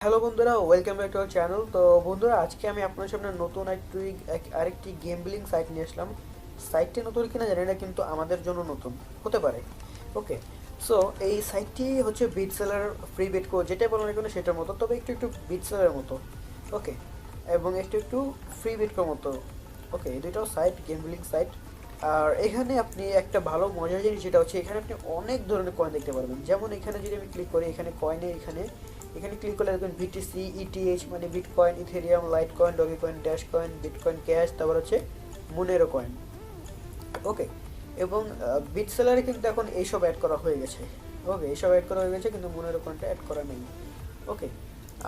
Hello বন্ধুরা, welcome back to our channel. তো বন্ধুরা, আজকে আমি আপনার সামনে নতুন আরেকটি গেমলিং সাইট নিয়ে আসলাম। সাইটটি নতুন কিনা জানি না, কিন্তু আমাদের জন্য নতুন হতে পারে। ওকে, সো এই সাইটটি হচ্ছে বিটসেলার ফ্রিবিটকো, যেটাই বলো না কেন সেটার মতো, তবে একটু একটু বিটসেলারের মতো। ওকে, এবং একটু একটু ফ্রিবিটকোর মতো। ওকে, এই দুইটাও সাইট, গেমলিং সাইট। আর এখানে আপনি একটা ভালো মজার জিনিস যেটা হচ্ছে, এখানে আপনি অনেক ধরনের কয়েন দেখতে পারবেন। যেমন এখানে যদি আমি ক্লিক করি, এখানে কয়েনে এখানে এখানে ক্লিক করলে দেখবেন বিটিসি, ইটিএইচ মানে bitcoin, Ethereum, light coin, doggy coin, dash coin, bitcoin cash, তারপর হচ্ছে মুনেরো কয়েন। ওকে, এবং বিটসেলারে কিন্তু এখন এইসব অ্যাড করা হয়ে গেছে। ওকে, এইসব অ্যাড করা হয়ে গেছে, কিন্তু মুনেরো কয়েনটা অ্যাড করা নেই। ওকে,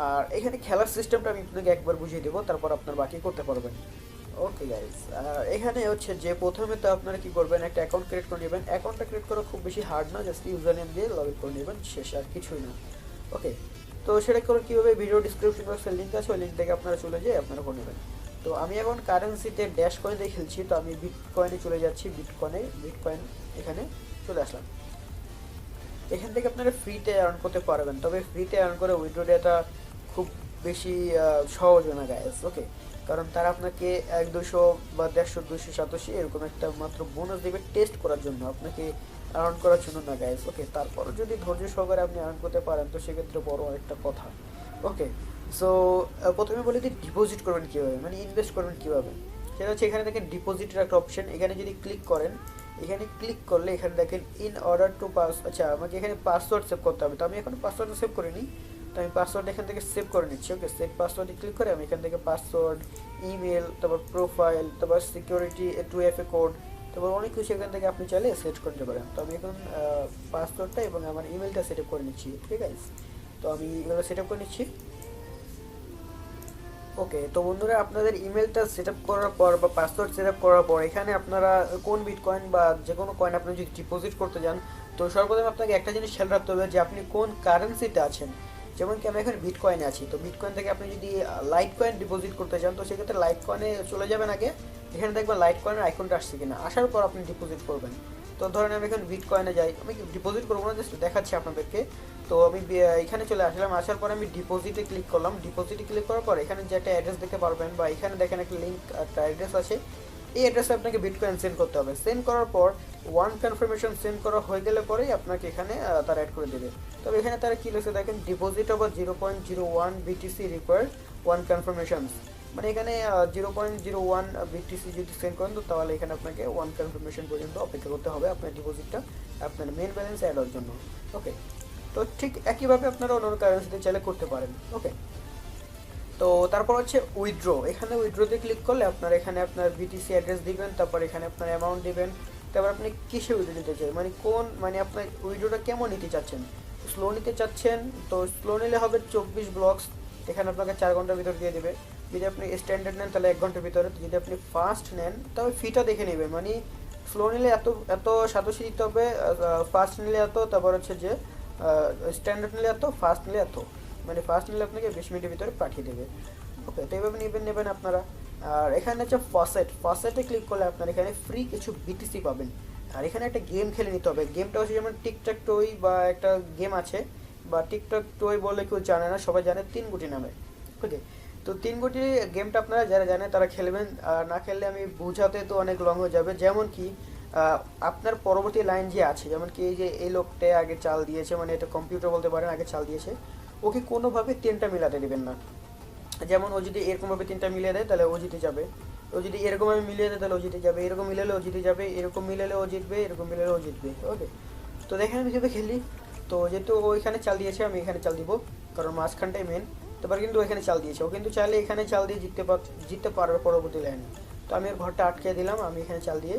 আর এখানে খেলার সিস্টেমটা আমি আপনাকে একবার বুঝিয়ে দেবো, তারপর আপনার বাকি করতে পারবেন। ওকে গাইস, এখানে হচ্ছে যে প্রথমে তো আপনারা কি করবেন, একটা অ্যাকাউন্ট ক্রিয়েট করে নেবেন। অ্যাকাউন্টটা ক্রিয়েট করা খুব বেশি হার্ড না, জাস্ট ইউজার নেম দিয়ে লগ ইন করে নেবেন, শেষ, আর কিছুই না। ওকে, তো সেটা করে কীভাবে, ভিডিও ডিসক্রিপশন বক্সে লিঙ্ক আছে, ওই লিঙ্ক থেকে আপনারা চলে যেয়ে আপনারা করে নেবেন। তো আমি এখন কারেন্সিতে ড্যাশ কয়েন দিয়ে খেলছি, তো আমি বিটকয়েনে চলে যাচ্ছি। বিটকয়েন এখানে চলে আসলাম। এখান থেকে আপনারা ফ্রিতে আর্ন করতে পারবেন, তবে ফ্রিতে আর্ন করে উইথড্র ডেটা খুব বেশি সহজ না গাইস। ওকে, কারণ তারা আপনাকে 100 200 বা 150 287 এরকম একটা মাত্র বোনাস দেবে টেস্ট করার জন্য, আপনাকে আর্ন করার জন্য না গাইস। ওকে, তারপরও যদি ধৈর্য সহকারে আপনি আর্ন করতে পারেন, তো সেক্ষেত্রে বড় একটা কথা। ওকে, সো প্রথমে বলি যে ডিপোজিট করবেন কীভাবে, মানে ইনভেস্ট করবেন কীভাবে। সেটা হচ্ছে, এখানে দেখেন ডিপোজিটের একটা অপশন, এখানে যদি ক্লিক করেন, এখানে ক্লিক করলে এখানে দেখেন ইন অর্ডার টু পাস, আচ্ছা আমাকে এখানে পাসওয়ার্ড সেভ করতে হবে, তো আমি এখন পাসওয়ার্ড সেভ করিনি, তো আমি পাসওয়ার্ড এখান থেকে সেভ করে নিচ্ছি। ওকে, সেভ পাসওয়ার্ডে ক্লিক করে আমি এখান থেকে পাসওয়ার্ড, ইমেল, তারপর প্রোফাইল, তারপর সিকিউরিটি 2FA কোড, তারপর অনেক কিছু এখান থেকে আপনি চাইলে সেট করতে পারেন। তো আমি এখন পাসওয়ার্ডটা এবং আমার ইমেলটা সেট আপ করে নিচ্ছি। ঠিক আছে, তো আমি এগুলো সেট আপ করে নিচ্ছি। ওকে, তো বন্ধুরা, আপনাদের ইমেলটা সেট আপ করার পর বা পাসওয়ার্ড সেট আপ করার পর, এখানে আপনারা কোন বিটকয়েন বা যে কোনো কয়েন আপনি যদি ডিপোজিট করতে যান, তো সর্বপ্রথম আপনাকে একটা জিনিস খেয়াল রাখতে হবে যে আপনি কোন কারেন্সিতে আছেন। যেমন কি আমি এখন বিটকয়েনে আছি, তো বিটকয়েন থেকে আপনি যদি লাইট কয়েন ডিপোজিট করতে চান, তো সেক্ষেত্রে লাইট কয়েনে চলে যাবেন আগে। এখানে দেখবেন লাইট কয়েনের আইকনটা আসছে কিনা, আসার পর আপনি ডিপোজিট করবেন। তো ধরেন আমি এখন বিটকয়েনে যাই, আমি ডিপোজিট করবো না, জাস্ট দেখাচ্ছি আপনাদেরকে। তো আমি এখানে চলে আসলাম, আসার পর আমি ডিপোজিটে ক্লিক করলাম। ডিপোজিটে ক্লিক করার পর এখানে যে একটা অ্যাড্রেস দেখতে পারবেন, বা এখানে দেখেন একটা লিঙ্ক, একটা অ্যাড্রেস আছে। এই অ্যাড্রেসে আপনাকে বিটকয়েন সেন্ড করতে হবে। সেন্ড করার পর ওয়ান কনফার্মেশন সেন্ড করা হয়ে গেলে পরেই আপনাকে এখানে তারা অ্যাড করে দেবে। তবে এখানে তারা কী লিখেছে দেখেন, deposit over 0.01 BTC required one confirmations, মানে এখানে 0.01 BTC যদি সেন্ড করেন, তো তাহলে এখানে আপনাকে ওয়ান কনফার্মেশন পর্যন্ত অপেক্ষা করতে হবে আপনার ডিপোজিটটা, আপনার মেন ব্যালেন্স অ্যাড হওয়ার জন্য। ওকে, তো ঠিক একইভাবে আপনারা অন্য কারেন্সিতে চাইলে করতে পারেন। ওকে, তো তারপর হচ্ছে উইথড্র, এখানে উইথড্রোতে ক্লিক করলে আপনার এখানে আপনার বিটিসি অ্যাড্রেস দিবেন, তারপর এখানে আপনার অ্যামাউন্ট দিবেন, তারপর আপনি কিসে উইথড্র নিতে চাই, মানে কোন, মানে আপনার উইথড্রোটা কেমন নিতে চাচ্ছেন। স্লো নিতে চাচ্ছেন, তো স্লো নিলে হবে 24 ব্লকস, এখানে আপনাকে 4 ঘন্টার ভিতর দিয়ে দেবে। যদি আপনি স্ট্যান্ডার্ড নেন তাহলে 1 ঘন্টার ভিতরে, যদি আপনি ফাস্ট নেন তবে ফিটা দেখে নেবেন, মানে স্লো নিলে এত এত সাতোশি দিতে হবে, ফাস্ট নিলে এত, তারপর হচ্ছে যে স্ট্যান্ডার্ড নিলে এত, ফাস্ট নিলে এত, মানে ফার্স্ট নিলে আপনাকে 20 মিনিটের ভিতরে পাঠিয়ে দেবে। ওকে, তো এইভাবে নেবেন আপনারা। আর এখানে হচ্ছে ফাসেটে ক্লিক করলে আপনার এখানে ফ্রি কিছু বিটিসি পাবেন। আর এখানে একটা গেম খেলে নিতে হবে, গেমটা হচ্ছে যেমন টিকটক টই, বা একটা গেম আছে, বা টিকটক টই বলে কেউ জানে না, সবাই জানে 3 গুটি নামে। ওকে, তো 3 গুটি গেমটা আপনারা যারা জানে তারা খেলবেন, আর না খেললে আমি বোঝাতে তো অনেক লং হয়ে যাবে। যেমন কি আপনার পরবর্তী লাইন যে আছে, যেমন কি এই যে এই লোকটা আগে চাল দিয়েছে, মানে এটা কম্পিউটার বলতে পারেন, আগে চাল দিয়েছে, ওকে কোনোভাবে 3টা মিলাতে দেবেন না। যেমন ও যদি এরকমভাবে 3টা মিলিয়ে দেয় তাহলে ও জিতে যাবে, ও যদি এরকমভাবে মিলিয়ে দেয় তাহলে ও জিতে যাবে, এরকম মিলালে ও জিতে যাবে, এরকম মিলালে ও জিতবে, এরকম মিলালে ও জিতবে। ওকে, তো দেখেন আমি কীভাবে খেলি। তো যেহেতু ও এখানে চাল দিয়েছে, আমি এখানে চাল দিব, কারণ মাঝখানটাই মেন। তারপর কিন্তু ও এখানে চাল দিয়েছে, ও কিন্তু চাইলে এখানে চাল দিয়ে জিততে পারবে পরবর্তী লাইনে। তো আমি ওর ঘরটা আটকে দিলাম, আমি এখানে চাল দিয়ে,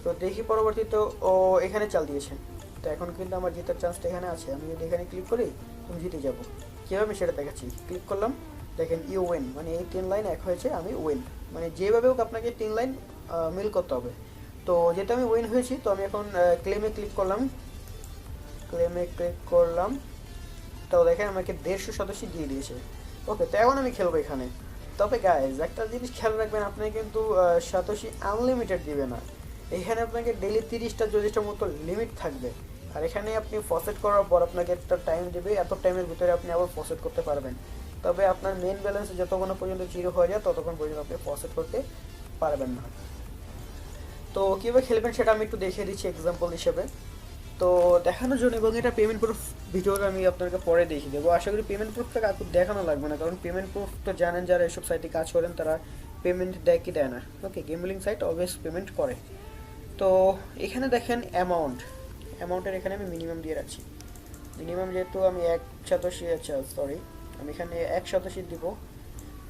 তো দেখি পরবর্তীতে ও এখানে চাল দিয়েছে। তো এখন কিন্তু আমার জেতার চান্সটা এখানে আছে, আমি যদি এখানে ক্লিক করি আমি জিতে যাবো। কীভাবে আমি সেটা দেখাচ্ছি, ক্লিক করলাম, দেখেন ইউ উইন, মানে এই 3 লাইন এক হয়েছে, আমি উইন, মানে যেভাবে হোক আপনাকে 3 লাইন মিল করতে হবে। তো যেহেতু আমি উইন হয়েছি, তো আমি এখন ক্লেমে ক্লিক করলাম, তো দেখেন আমাকে 150 সদস্য দিয়ে দিয়েছে। ওকে, তো এখন আমি খেলবো এখানে। তবে গাইজ একটা জিনিস খেয়াল রাখবেন, আপনি কিন্তু সাতোশি আনলিমিটেড দিবে না, এখানে আপনাকে ডেলি 30টা 40টার মতো লিমিট থাকবে। আর এখানে আপনি ফসেট করার পর আপনাকে একটা টাইম দেবে, এত টাইমের ভিতরে আপনি আবার ফসেট করতে পারবেন। তবে আপনার মেন ব্যালেন্স যতক্ষণ পর্যন্ত জিরো হয়ে যায় ততক্ষণ পর্যন্ত আপনি প্রসেস করতে পারবেন না। তো কীভাবে খেলবেন সেটা আমি একটু দেখিয়ে দিচ্ছি এক্সাম্পল হিসেবে। তো দেখানোর জন্য, এবং এটা পেমেন্ট প্রুফ ভিডিওটা আমি আপনাকে পরে দেখিয়ে দেবো। আশা করি পেমেন্ট প্রুফটা কাউকে দেখানো লাগবে না, কারণ পেমেন্ট প্রুফ তো জানেন যারা এসব সাইটে কাজ করেন তারা পেমেন্ট দেয় কি দেয় না। ওকে, গেমলিং সাইট অলওয়েজ পেমেন্ট করে। তো এখানে দেখেন অ্যামাউন্টের এখানে আমি মিনিমাম দিয়ে রাখছি। মিনিমাম যেহেতু আমি 1 শতাংশ, আচ্ছা সরি, আমি এখানে 1 শতাংশ দিব।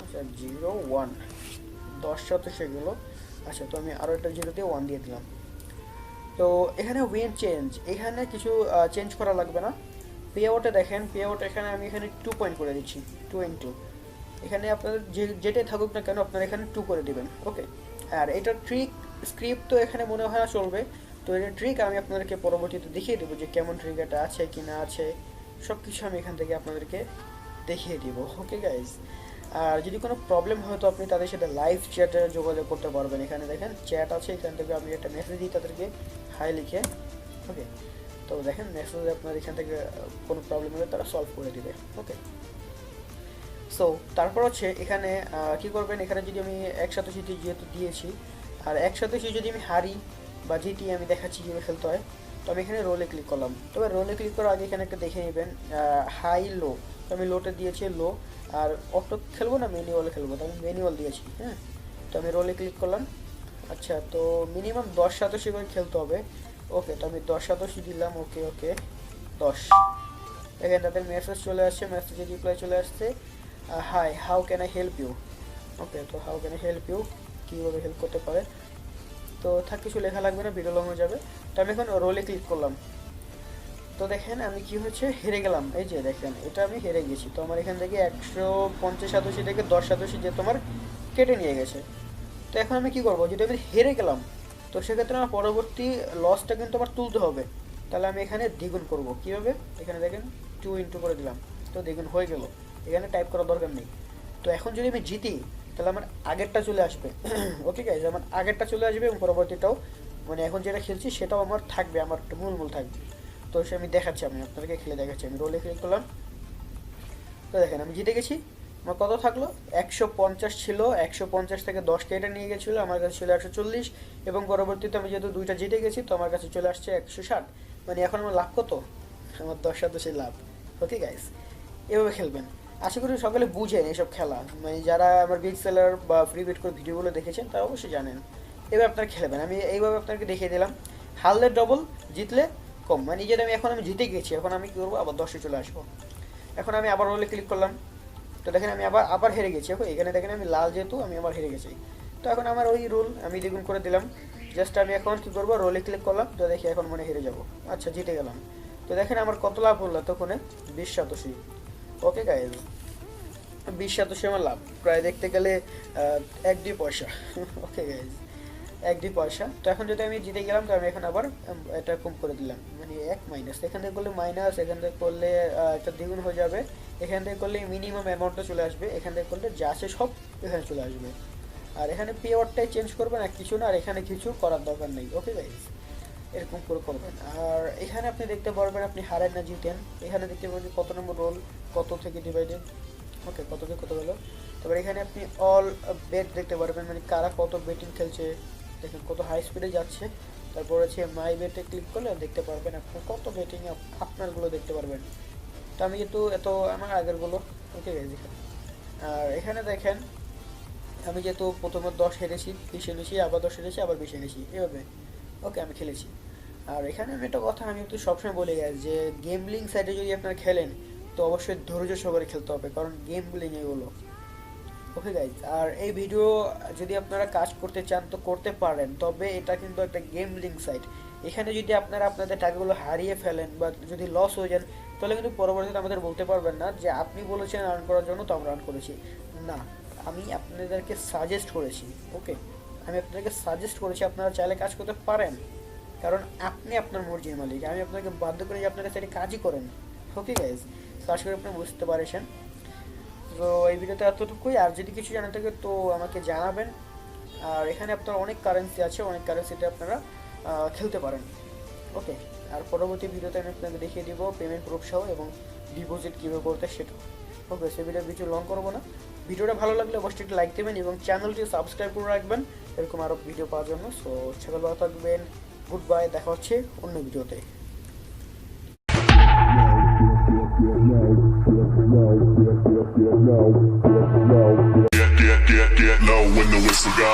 আচ্ছা 0 1 10 শতাংশ এগুলো। আচ্ছা, তো আমি আরও একটা 0 দিয়ে 1 দিয়ে দিলাম। তো এখানে ওয়েন চেঞ্জ, এখানে কিছু চেঞ্জ করা লাগবে না। পে আউটে দেখেন, পে আউট এখানে আমি এখানে 2 পয়েন্ট করে দিচ্ছি, 2 এখানে আপনাদের যেটাই থাকুক না কেন আপনারা এখানে 2 করে দিবেন। ওকে, আর এটা ট্রিক স্ক্রিপ্ট তো এখানে মনে হয় না চলবে। তো এটা ট্রিক আমি আপনাদেরকে পরবর্তীতে দেখিয়ে দেবো যে কেমন ট্রিক এটা আছে কি না আছে, সব কিছু আমি এখান থেকে আপনাদেরকে দেখিয়ে দিব। ওকে গাইজ, আর যদি কোনো প্রবলেম হয় তো আপনি তাদের সাথে লাইভ চ্যাটে যোগাযোগ করতে পারবেন। এখানে দেখেন চ্যাট আছে, এখান থেকে আমি একটা মেসেজ দিই তাদেরকে, হাই লিখে। ওকে, তো দেখেন মেসেজে আপনার এখান থেকে কোনো প্রবলেম হলে তারা সলভ করে দিবে। ওকে, সো তারপর হচ্ছে এখানে কী করবেন, এখানে যদি আমি 1 শতাংশ যেহেতু দিয়েছি, আর 1 শতাংশ যদি আমি হারি বা জিটি আমি দেখাচ্ছি কীভাবে খেলতে হয়। তো আমি এখানে রোলে ক্লিক করলাম। তবে রোলে ক্লিক করার আগে এখানে একটা দেখে নেবেন হাই লো। তো আমি লোতে দিয়েছি লো, আর অটো খেলবো না ম্যানুয়ালে খেলবো, তো আমি ম্যানুয়াল দিয়েছি। হ্যাঁ, তো আমি রোলে ক্লিক করলাম। আচ্ছা, তো মিনিমাম 10 শতাংশ করে খেলতে হবে। ওকে, তো আমি 10 শতাংশ দিলাম। ওকে ওকে 10। এখানে তাদের মেসেজ চলে আসছে, মেসেজে রিপ্লাই চলে আসছে, hi how can I help you. Okay, তো how can I help you, কীভাবে হেল্প করতে পারে। তো কিছু লেখা লাগবে না, ভিডিও লং হয়ে যাবে। তো আমি এখন রোলে ক্লিক করলাম। তো দেখেন আমি কি হচ্ছে, হেরে গেলাম। এই যে দেখেন এটা আমি হেরে গেছি। তো আমার এখান থেকে 150 শতাংশ থেকে 10 শতাংশ যে তোমার কেটে নিয়ে গেছে। তো এখন আমি কি করবো, যদি আমি হেরে গেলাম তো সেক্ষেত্রে আমার পরবর্তী লসটা কিন্তু আমার তুলতে হবে। তাহলে আমি এখানে দ্বিগুণ করব। কীভাবে, এখানে দেখেন 2 করে দিলাম, তো দ্বিগুণ হয়ে গেল। এখানে টাইপ করার দরকার নেই। তো এখন যদি আমি জিতি তাহলে আমার আগেরটা চলে আসবে। ওকে গাইজ, আমার আগেরটা চলে আসবে এবং পরবর্তীটাও, মানে এখন যেটা খেলছি সেটাও আমার থাকবে, আমার একটা মূল থাকবে। তো সে আমি দেখাচ্ছি, আমি আপনাদেরকে খেলে দেখাচ্ছি। আমি রোলে ক্লিক করলাম। তো দেখেন আমি জিতে গেছি। আমার কত থাকলো, 150 ছিল, 150 থেকে 10 কেটে নিয়ে গেছিলো, আমার কাছে ছিল 140। এবং পরবর্তীতে আমি যেহেতু দুইটা জিতে গেছি তো আমার কাছে চলে আসছে 160। মানে এখন আমার লাভ কত, আমার 10 লাভ। ওকে গাইস, এভাবে খেলবেন। আশা করি সকলে বুঝেন এসব খেলা, মানে যারা আমার বিটসেলার বা FreeBitco ভিডিওগুলো দেখেছেন তারা অবশ্যই জানেন। এভাবে আপনারা খেলবেন। আমি এইভাবে আপনাকে দেখিয়ে দিলাম, হারলে ডবল, জিতলে কম। মানে যেটা আমি জিতে গেছি, এখন আমি কী করবো, আবার 10-এ চলে আসবো। এখন আমি আবার রোলে ক্লিক করলাম। তো দেখেন আমি আবার হেরে গেছি। ওকে, এখানে দেখেন আমি লাল যেহেতু আমি আবার হেরে গেছি। তো এখন আমার ওই রুল আমি দ্বিগুণ করে দিলাম। জাস্ট আমি এখন কী করবো, রোলে ক্লিক করলাম। তো দেখি এখন মানে হেরে যাব। আচ্ছা, জিতে গেলাম। তো দেখেন আমার কত লাভ হলো তখন, 20 শতাংশ। ওকে গাইজ, 20 শতাংশ আমার লাভ, প্রায় দেখতে গেলে 1-2 পয়সা। ওকে গাইজ, 1-2 পয়সা। তো এখন যদি আমি জিতে গেলাম তো আমি এখন আবার এটা কম করে দিলাম, মানে 1 মাইনাস, এখান থেকে করলে মাইনাস, এখান থেকে করলে এটা দ্বিগুণ হয়ে যাবে, এখান থেকে করলে মিনিমাম অ্যামাউন্টটা চলে আসবে, এখান থেকে করলে যা আছে সব এখানে চলে আসবে। আর এখানে পে আউটটাই চেঞ্জ করবেন আর কিছু না, আর এখানে কিছু করার দরকার নেই। ওকে গাইজ, এরকম করে করবেন। আর এখানে আপনি দেখতে পারবেন আপনি হারেন না জিতেন। এখানে দেখতে পারবেন কত নম্বর রোল, কত থেকে ডিভাইডেড। ওকে, কত থেকে কত হলো। তারপর এখানে আপনি অল বেট দেখতে পারবেন, মানে কারা কত বেটিং খেলছে, দেখেন কত হাই স্পিডে যাচ্ছে। তারপর হচ্ছে মাই বেটে ক্লিক করলে দেখতে পারবেন আপনি কত বেটিং আপনারগুলো দেখতে পারবেন। তো আমি যেহেতু এত আমার আগেরগুলো। ওকে গাইজ, আর এখানে দেখেন আমি যেহেতু প্রথমে 10 হেরেছি, 20 এনেছি, আবার 10 হেরেছি, আবার 20 এনেছি, এভাবে। ওকে, আমি খেলেছি। আর এখানে আমি একটা কথা আমি তো সবসময় বলে গেছি যে গেমলিং সাইটে যদি আপনারা খেলেন তো অবশ্যই ধৈর্য সহকারে খেলতে হবে, কারণ গেমলিং এগুলো। ওকে গাইজ, আর এই ভিডিও যদি আপনারা কাজ করতে চান তো করতে পারেন, তবে এটা কিন্তু একটা গেমলিং সাইট। এখানে যদি আপনারা আপনাদের টাকাগুলো হারিয়ে ফেলেন বা যদি লস হয়ে যান তাহলে কিন্তু পরবর্তীতে আমাদের বলতে পারবেন না যে আপনি বলেছেন আর্ন করার জন্য তো আমরা আর্ন করেছি। না, আমি আপনাদেরকে সাজেস্ট করেছি। ওকে, আমি আপনাদেরকে সাজেস্ট করেছি আপনারা চাইলে কাজ করতে পারেন, কারণ আপনি আপনার মর্জির মালিক। আমি আপনাকে বাধ্য করি যে আপনারা সাইডে কাজই করেন। ওকে গাইজ, তো আশা করি আপনি বুঝতে পারছেন। তো এই ভিডিওতে এতটুকুই। আর যদি কিছু জানা থাকে তো আমাকে জানাবেন। আর এখানে আপনার অনেক কারেন্সি আছে, অনেক কারেন্সিতে আপনারা খেলতে পারেন। ওকে, আর পরবর্তী ভিডিওতে আমি আপনাকে দেখিয়ে দিব পেমেন্ট প্রুফ সহ এবং ডিপোজিট কীভাবে করতে সেটা। ওকে, সে ভিডিও কিছু লং করবো না। ভিডিওটা ভালো লাগলে অবশ্যই একটু লাইক দেবেন এবং চ্যানেলটি সাবস্ক্রাইব করে রাখবেন এরকম আরও ভিডিও পাওয়ার জন্য। সো সকাল ভালো থাকবেন, গুড বাই, দেখা হচ্ছে অন্য ভিডিওতে। Get low when the whistle go.